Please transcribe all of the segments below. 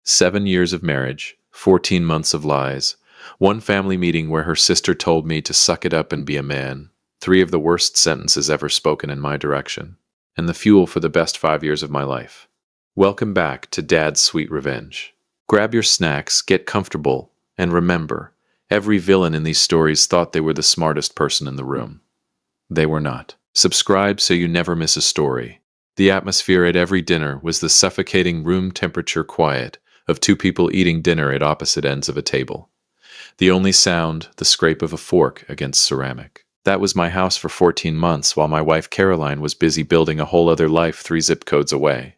7 years of marriage, 14 months of lies, one family meeting where her sister told me to suck it up and be a man, 3 of the worst sentences ever spoken in my direction, and the fuel for the best 5 years of my life. Welcome back to Dad's Sweet Revenge. Grab your snacks, get comfortable, and remember, every villain in these stories thought they were the smartest person in the room. They were not. Subscribe so you never miss a story. The atmosphere at every dinner was the suffocating room temperature quiet of 2 people eating dinner at opposite ends of a table. The only sound, the scrape of a fork against ceramic. That was my house for 14 months while my wife Caroline was busy building a whole other life 3 zip codes away.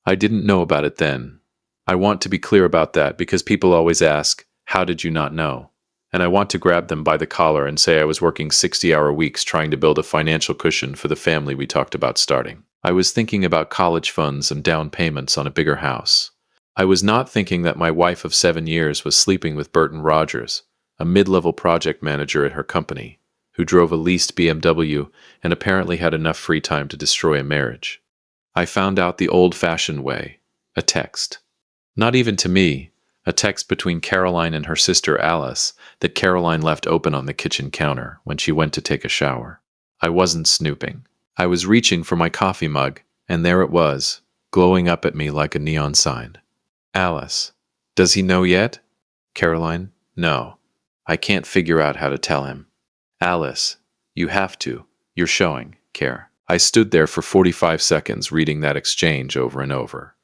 I didn't know about it then. I want to be clear about that because people always ask, how did you not know? And I want to grab them by the collar and say I was working 60-hour weeks trying to build a financial cushion for the family we talked about starting. I was thinking about college funds and down payments on a bigger house. I was not thinking that my wife of 7 years was sleeping with Burton Rogers, a mid-level project manager at her company, who drove a leased BMW and apparently had enough free time to destroy a marriage. I found out the old-fashioned way, a text. Not even to me, a text between Caroline and her sister Alice that Caroline left open on the kitchen counter when she went to take a shower. I wasn't snooping. I was reaching for my coffee mug, and there it was, glowing up at me like a neon sign. Alice, does he know yet? Caroline, no. I can't figure out how to tell him. Alice, you have to. You're showing, Care. I stood there for 45 seconds reading that exchange over and over.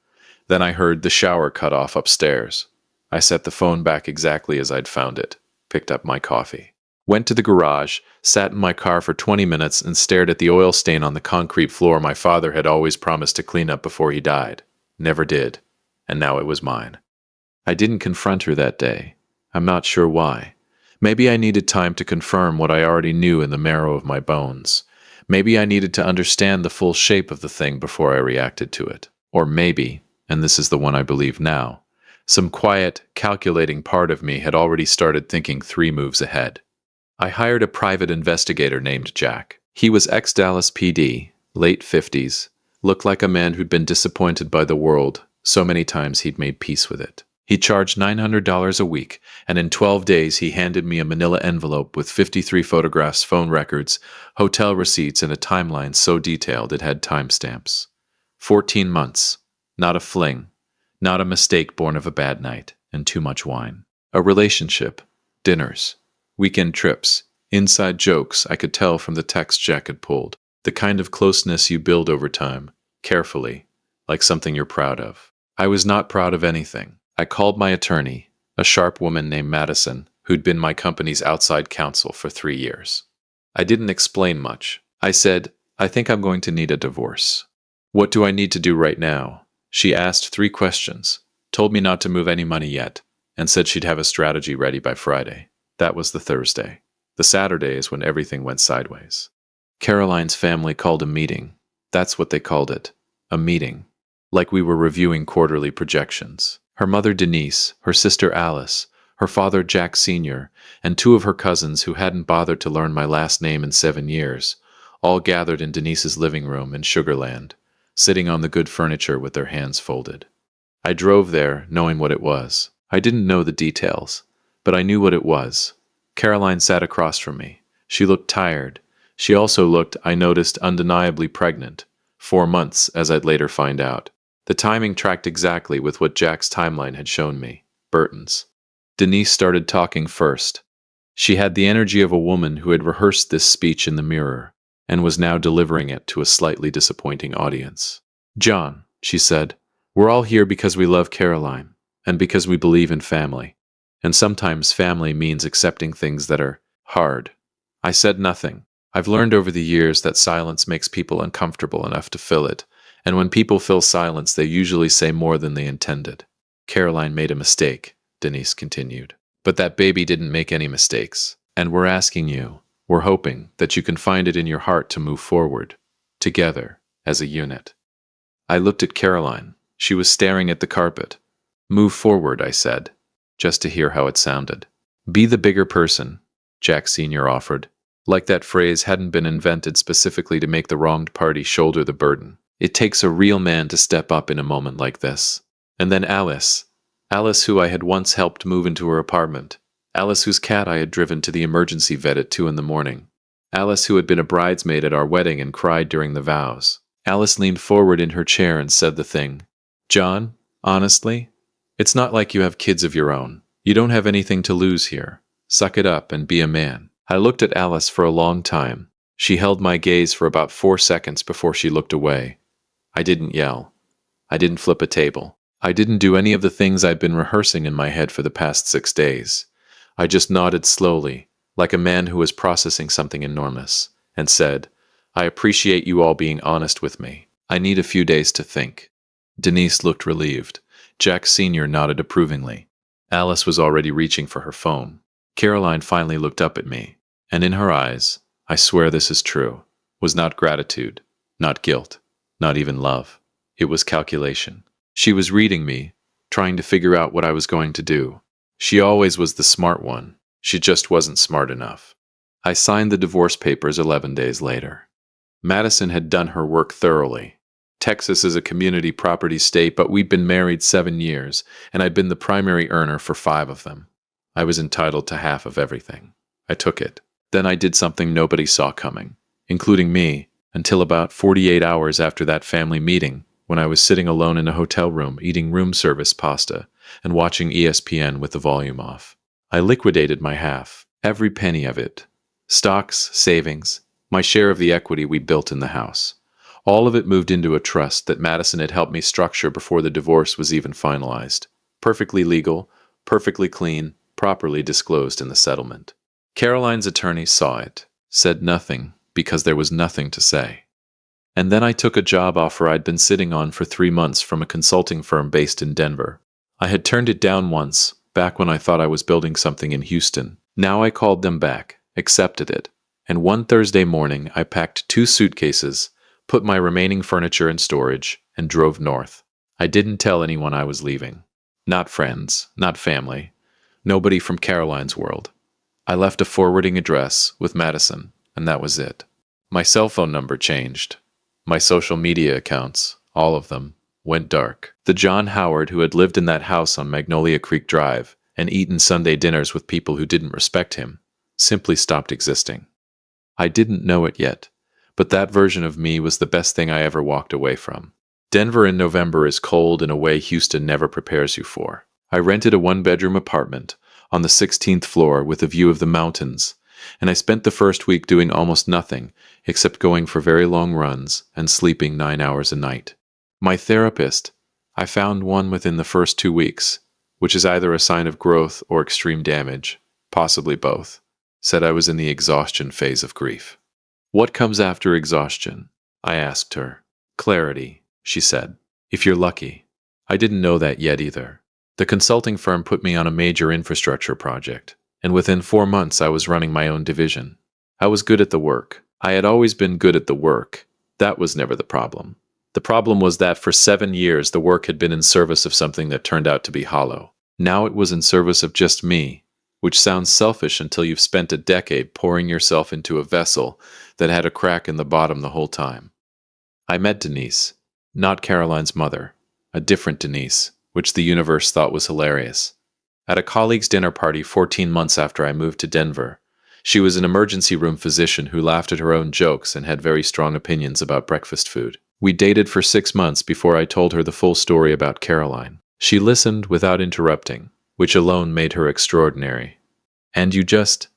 Then I heard the shower cut off upstairs. I set the phone back exactly as I'd found it, picked up my coffee, went to the garage, sat in my car for 20 minutes and stared at the oil stain on the concrete floor my father had always promised to clean up before he died. Never did. And now it was mine. I didn't confront her that day. I'm not sure why. Maybe I needed time to confirm what I already knew in the marrow of my bones. Maybe I needed to understand the full shape of the thing before I reacted to it. Or maybe, and this is the one I believe now, some quiet, calculating part of me had already started thinking 3 moves ahead. I hired a private investigator named Jack. He was ex-Dallas PD, late 50s, looked like a man who'd been disappointed by the world so many times he'd made peace with it. He charged $900 a week, and in 12 days he handed me a manila envelope with 53 photographs, phone records, hotel receipts, and a timeline so detailed it had timestamps. 14 months. Not a fling. Not a mistake born of a bad night and too much wine. A relationship. Dinners. Weekend trips. Inside jokes I could tell from the text Jack had pulled. The kind of closeness you build over time, carefully, like something you're proud of. I was not proud of anything. I called my attorney, a sharp woman named Madison, who'd been my company's outside counsel for 3 years. I didn't explain much. I said, I think I'm going to need a divorce. What do I need to do right now? She asked 3 questions, told me not to move any money yet, and said she'd have a strategy ready by Friday. That was the Thursday. The Saturday is when everything went sideways. Caroline's family called a meeting. That's what they called it. A meeting. Like we were reviewing quarterly projections. Her mother Denise, her sister Alice, her father Jack Sr., and 2 of her cousins who hadn't bothered to learn my last name in 7 years, all gathered in Denise's living room in Sugarland, sitting on the good furniture with their hands folded. I drove there, knowing what it was. I didn't know the details, but I knew what it was. Caroline sat across from me. She looked tired. She also looked, I noticed, undeniably pregnant. 4 months, as I'd later find out. The timing tracked exactly with what Jack's timeline had shown me. Burton's. Denise started talking first. She had the energy of a woman who had rehearsed this speech in the mirror, and was now delivering it to a slightly disappointing audience. John, she said, we're all here because we love Caroline, and because we believe in family. And sometimes family means accepting things that are hard. I said nothing. I've learned over the years that silence makes people uncomfortable enough to fill it, and when people fill silence, they usually say more than they intended. Caroline made a mistake, Denise continued. But that baby didn't make any mistakes, and we're asking you, we're hoping that you can find it in your heart to move forward, together, as a unit. I looked at Caroline. She was staring at the carpet. Move forward, I said, just to hear how it sounded. Be the bigger person, Jack Sr. offered, like that phrase hadn't been invented specifically to make the wronged party shoulder the burden. It takes a real man to step up in a moment like this. And then Alice, Alice, who I had once helped move into her apartment. Alice, whose cat I had driven to the emergency vet at 2 in the morning. Alice, who had been a bridesmaid at our wedding and cried during the vows. Alice leaned forward in her chair and said the thing. John, honestly, it's not like you have kids of your own. You don't have anything to lose here. Suck it up and be a man. I looked at Alice for a long time. She held my gaze for about 4 seconds before she looked away. I didn't yell. I didn't flip a table. I didn't do any of the things I'd been rehearsing in my head for the past 6 days. I just nodded slowly, like a man who was processing something enormous, and said, I appreciate you all being honest with me. I need a few days to think. Denise looked relieved. Jack Sr. nodded approvingly. Alice was already reaching for her phone. Caroline finally looked up at me, and in her eyes, I swear this is true, was not gratitude, not guilt, not even love. It was calculation. She was reading me, trying to figure out what I was going to do. She always was the smart one. She just wasn't smart enough. I signed the divorce papers 11 days later. Madison had done her work thoroughly. Texas is a community property state, but we'd been married 7 years, and I'd been the primary earner for 5 of them. I was entitled to half of everything. I took it. Then I did something nobody saw coming, including me, until about 48 hours after that family meeting, when I was sitting alone in a hotel room eating room service pasta and watching ESPN with the volume off. I liquidated my half, every penny of it. Stocks, savings, my share of the equity we built in the house. All of it moved into a trust that Madison had helped me structure before the divorce was even finalized. Perfectly legal, perfectly clean, properly disclosed in the settlement. Caroline's attorney saw it, said nothing because there was nothing to say. And then I took a job offer I'd been sitting on for 3 months from a consulting firm based in Denver. I had turned it down once, back when I thought I was building something in Houston. Now I called them back, accepted it, and one Thursday morning I packed 2 suitcases, put my remaining furniture in storage, and drove north. I didn't tell anyone I was leaving. Not friends, not family, nobody from Caroline's world. I left a forwarding address with Madison, and that was it. My cell phone number changed. My social media accounts, all of them, went dark. The John Howard who had lived in that house on Magnolia Creek Drive and eaten Sunday dinners with people who didn't respect him simply stopped existing. I didn't know it yet, but that version of me was the best thing I ever walked away from. Denver in November is cold in a way Houston never prepares you for. I rented a 1-bedroom apartment on the 16th floor with a view of the mountains, and I spent the first week doing almost nothing except going for very long runs and sleeping 9 hours a night. My therapist, I found one within the first 2 weeks, which is either a sign of growth or extreme damage, possibly both, said I was in the exhaustion phase of grief. What comes after exhaustion? I asked her. Clarity, she said, if you're lucky. I didn't know that yet either. The consulting firm put me on a major infrastructure project, and within 4 months I was running my own division. I was good at the work. I had always been good at the work. That was never the problem. The problem was that for 7 years the work had been in service of something that turned out to be hollow. Now it was in service of just me, which sounds selfish until you've spent a decade pouring yourself into a vessel that had a crack in the bottom the whole time. I met Denise, not Caroline's mother, a different Denise, which the universe thought was hilarious. At a colleague's dinner party 14 months after I moved to Denver, she was an emergency room physician who laughed at her own jokes and had very strong opinions about breakfast food. We dated for 6 months before I told her the full story about Caroline. She listened without interrupting, which alone made her extraordinary. And you just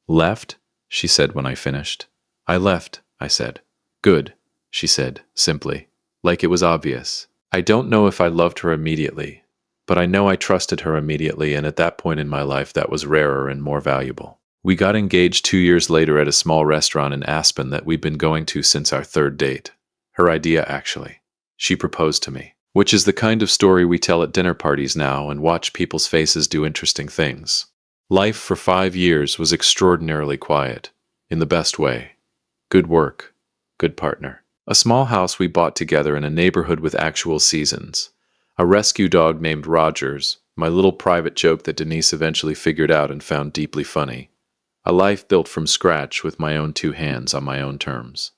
left? She said when I finished. I left, I said. Good, she said, simply, like it was obvious. I don't know if I loved her immediately, but I know I trusted her immediately, and at that point in my life that was rarer and more valuable. We got engaged 2 years later at a small restaurant in Aspen that we'd been going to since our 3rd date. Her idea, actually. She proposed to me, which is the kind of story we tell at dinner parties now and watch people's faces do interesting things. Life for 5 years was extraordinarily quiet, in the best way. Good work, good partner. A small house we bought together in a neighborhood with actual seasons. A rescue dog named Rogers, my little private joke that Denise eventually figured out and found deeply funny. A life built from scratch with my own 2 hands on my own terms.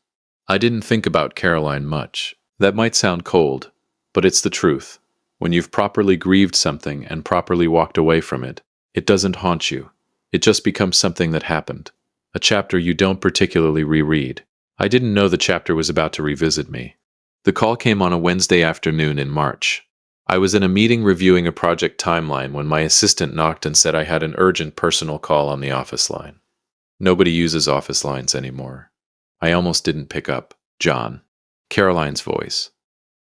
I didn't think about Caroline much. That might sound cold, but it's the truth. When you've properly grieved something and properly walked away from it, it doesn't haunt you. It just becomes something that happened. A chapter you don't particularly reread. I didn't know the chapter was about to revisit me. The call came on a Wednesday afternoon in March. I was in a meeting reviewing a project timeline when my assistant knocked and said I had an urgent personal call on the office line. Nobody uses office lines anymore. I almost didn't pick up. John. Caroline's voice.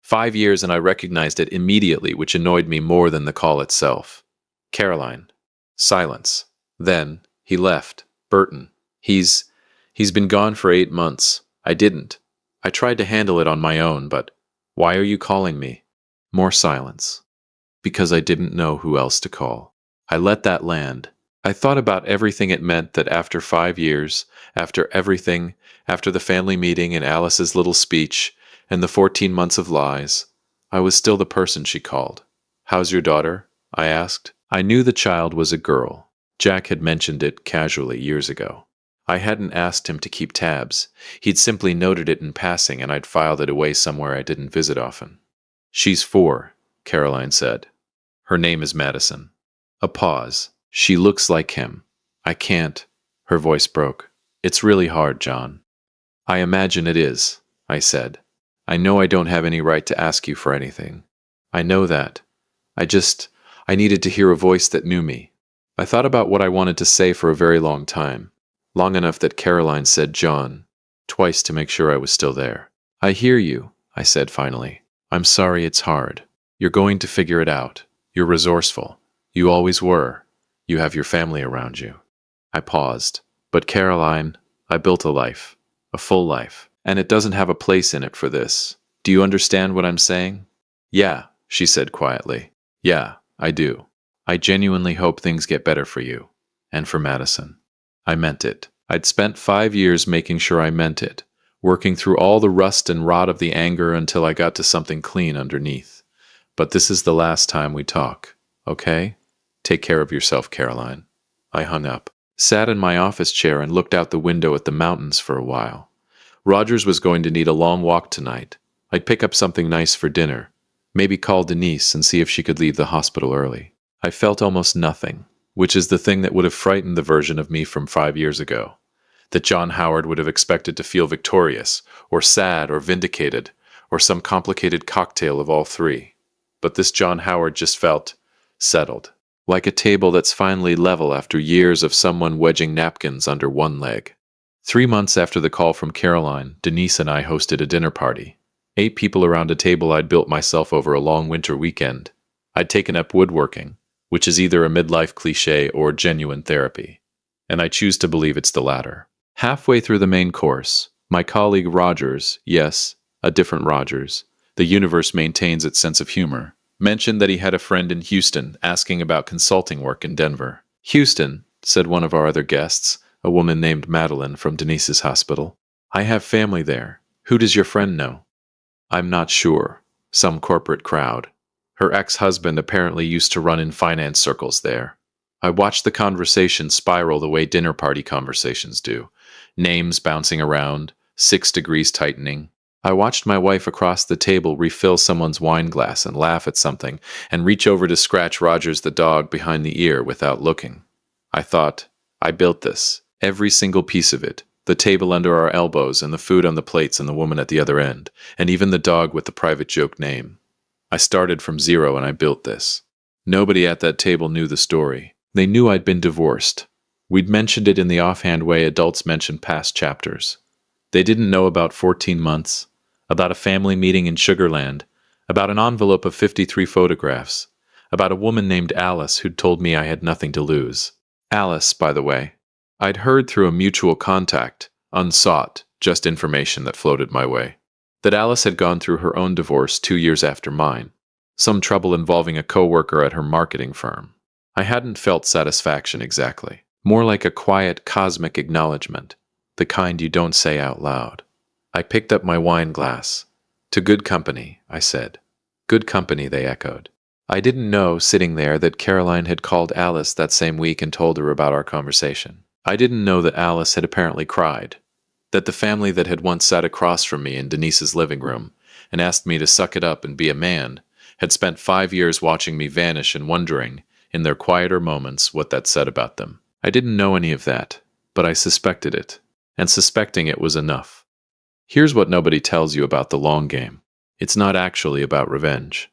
5 years and I recognized it immediately, which annoyed me more than the call itself. Caroline. Silence. Then, he left. Burton. He's been gone for 8 months. I didn't. I tried to handle it on my own, but why are you calling me? More silence. Because I didn't know who else to call. I let that land. I thought about everything it meant that after 5 years, after everything, after the family meeting and Alice's little speech, and the 14 months of lies, I was still the person she called. How's your daughter? I asked. I knew the child was a girl. Jack had mentioned it casually years ago. I hadn't asked him to keep tabs. He'd simply noted it in passing and I'd filed it away somewhere I didn't visit often. She's 4, Caroline said. Her name is Madison. A pause. She looks like him. I can't. Her voice broke. It's really hard, John. I imagine it is, I said. I know I don't have any right to ask you for anything. I know that. I needed to hear a voice that knew me. I thought about what I wanted to say for a very long time. Long enough that Caroline said John, twice to make sure I was still there. I hear you, I said finally. I'm sorry it's hard. You're going to figure it out. You're resourceful. You always were. You have your family around you. I paused. But Caroline, I built a life. A full life. And it doesn't have a place in it for this. Do you understand what I'm saying? Yeah, she said quietly. Yeah, I do. I genuinely hope things get better for you. And for Madison. I meant it. I'd spent 5 years making sure I meant it, working through all the rust and rot of the anger until I got to something clean underneath. But this is the last time we talk, okay? Take care of yourself, Caroline. I hung up, sat in my office chair and looked out the window at the mountains for a while. Rogers was going to need a long walk tonight. I'd pick up something nice for dinner, maybe call Denise and see if she could leave the hospital early. I felt almost nothing, which is the thing that would have frightened the version of me from 5 years ago. That John Howard would have expected to feel victorious, or sad, or vindicated, or some complicated cocktail of all three. But this John Howard just felt settled, like a table that's finally level after years of someone wedging napkins under one leg. 3 months after the call from Caroline, Denise and I hosted a dinner party. 8 people around a table I'd built myself over a long winter weekend. I'd taken up woodworking, which is either a midlife cliche or genuine therapy. And I choose to believe it's the latter. Halfway through the main course, my colleague Rogers, yes, a different Rogers, the universe maintains its sense of humor, mentioned that he had a friend in Houston asking about consulting work in Denver. Houston, said one of our other guests, a woman named Madeline from Denise's hospital. I have family there. Who does your friend know? I'm not sure. Some corporate crowd. Her ex-husband apparently used to run in finance circles there. I watched the conversation spiral the way dinner party conversations do. Names bouncing around, 6 degrees tightening. I watched my wife across the table refill someone's wine glass and laugh at something, and reach over to scratch Rogers the dog behind the ear without looking. I thought, I built this. Every single piece of it. The table under our elbows and the food on the plates and the woman at the other end, and even the dog with the private joke name. I started from zero and I built this. Nobody at that table knew the story. They knew I'd been divorced. We'd mentioned it in the offhand way adults mention past chapters. They didn't know about 14 months, about a family meeting in Sugarland, about an envelope of 53 photographs, about a woman named Alice who'd told me I had nothing to lose. Alice, by the way, I'd heard through a mutual contact, unsought, just information that floated my way, that Alice had gone through her own divorce 2 years after mine, some trouble involving a coworker at her marketing firm. I hadn't felt satisfaction exactly, more like a quiet cosmic acknowledgement, the kind you don't say out loud. I picked up my wine glass. To good company, I said. Good company, they echoed. I didn't know, sitting there, that Caroline had called Alice that same week and told her about our conversation. I didn't know that Alice had apparently cried, that the family that had once sat across from me in Denise's living room and asked me to suck it up and be a man had spent 5 years watching me vanish and wondering, in their quieter moments, what that said about them. I didn't know any of that, but I suspected it, and suspecting it was enough. Here's what nobody tells you about the long game. It's not actually about revenge.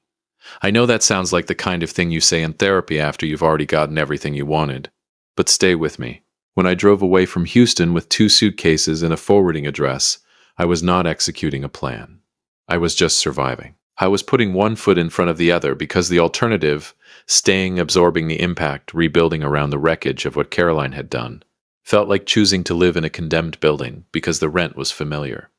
I know that sounds like the kind of thing you say in therapy after you've already gotten everything you wanted, but stay with me. When I drove away from Houston with 2 suitcases and a forwarding address, I was not executing a plan. I was just surviving. I was putting one foot in front of the other because the alternative, staying, absorbing the impact, rebuilding around the wreckage of what Caroline had done, felt like choosing to live in a condemned building because the rent was familiar.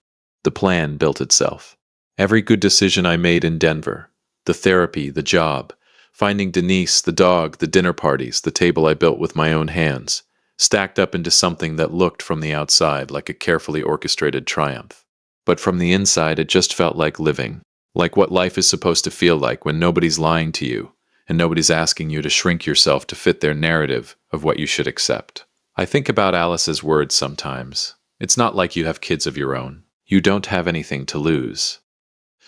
The plan built itself. Every good decision I made in Denver, the therapy, the job, finding Denise, the dog, the dinner parties, the table I built with my own hands, stacked up into something that looked from the outside like a carefully orchestrated triumph. But from the inside, it just felt like living, like what life is supposed to feel like when nobody's lying to you and nobody's asking you to shrink yourself to fit their narrative of what you should accept. I think about Alice's words sometimes. It's not like you have kids of your own. You don't have anything to lose.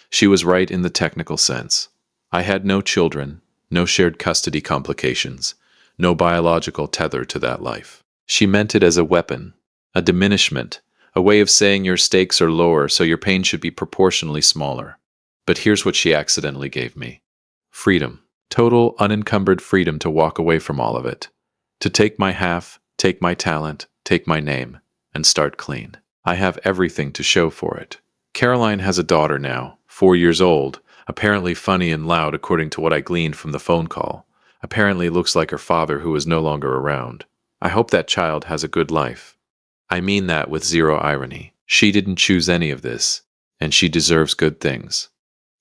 She was right in the technical sense. I had no children, no shared custody complications, no biological tether to that life. She meant it as a weapon, a diminishment, a way of saying your stakes are lower so your pain should be proportionally smaller. But here's what she accidentally gave me. Freedom. Total, unencumbered freedom to walk away from all of it. To take my half, take my talent, take my name, and start clean. I have everything to show for it. Caroline has a daughter now, 4 years old, apparently funny and loud according to what I gleaned from the phone call. Apparently looks like her father who is no longer around. I hope that child has a good life. I mean that with zero irony. She didn't choose any of this, and she deserves good things.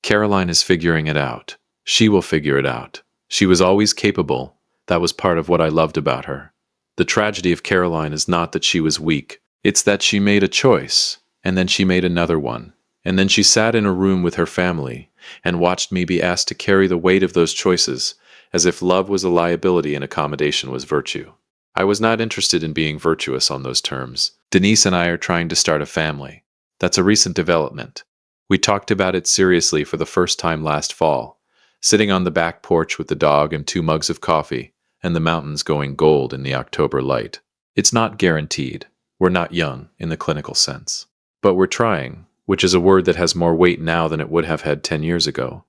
Caroline is figuring it out. She will figure it out. She was always capable. That was part of what I loved about her. The tragedy of Caroline is not that she was weak. It's that she made a choice, and then she made another one. And then she sat in a room with her family and watched me be asked to carry the weight of those choices, as if love was a liability and accommodation was virtue. I was not interested in being virtuous on those terms. Denise and I are trying to start a family. That's a recent development. We talked about it seriously for the first time last fall, sitting on the back porch with the dog and 2 mugs of coffee, and the mountains going gold in the October light. It's not guaranteed. We're not young in the clinical sense. But we're trying, which is a word that has more weight now than it would have had 10 years ago.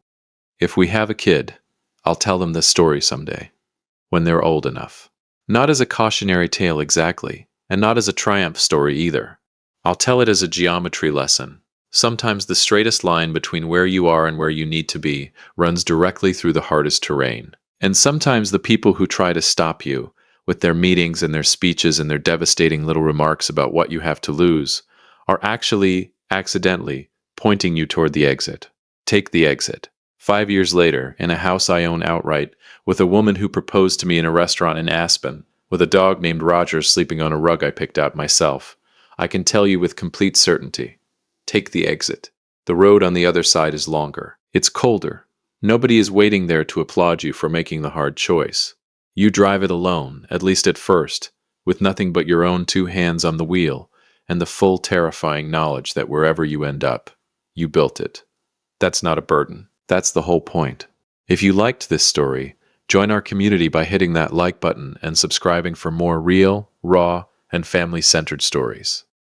If we have a kid, I'll tell them this story someday, when they're old enough. Not as a cautionary tale exactly, and not as a triumph story either. I'll tell it as a geometry lesson. Sometimes the straightest line between where you are and where you need to be runs directly through the hardest terrain. And sometimes the people who try to stop you, with their meetings and their speeches and their devastating little remarks about what you have to lose, are actually, accidentally, pointing you toward the exit. Take the exit. 5 years later, in a house I own outright, with a woman who proposed to me in a restaurant in Aspen, with a dog named Roger sleeping on a rug I picked out myself, I can tell you with complete certainty. Take the exit. The road on the other side is longer. It's colder. Nobody is waiting there to applaud you for making the hard choice. You drive it alone, at least at first, with nothing but your own 2 hands on the wheel, and the full terrifying knowledge that wherever you end up, you built it. That's not a burden. That's the whole point. If you liked this story, join our community by hitting that like button and subscribing for more real, raw, and family-centered stories.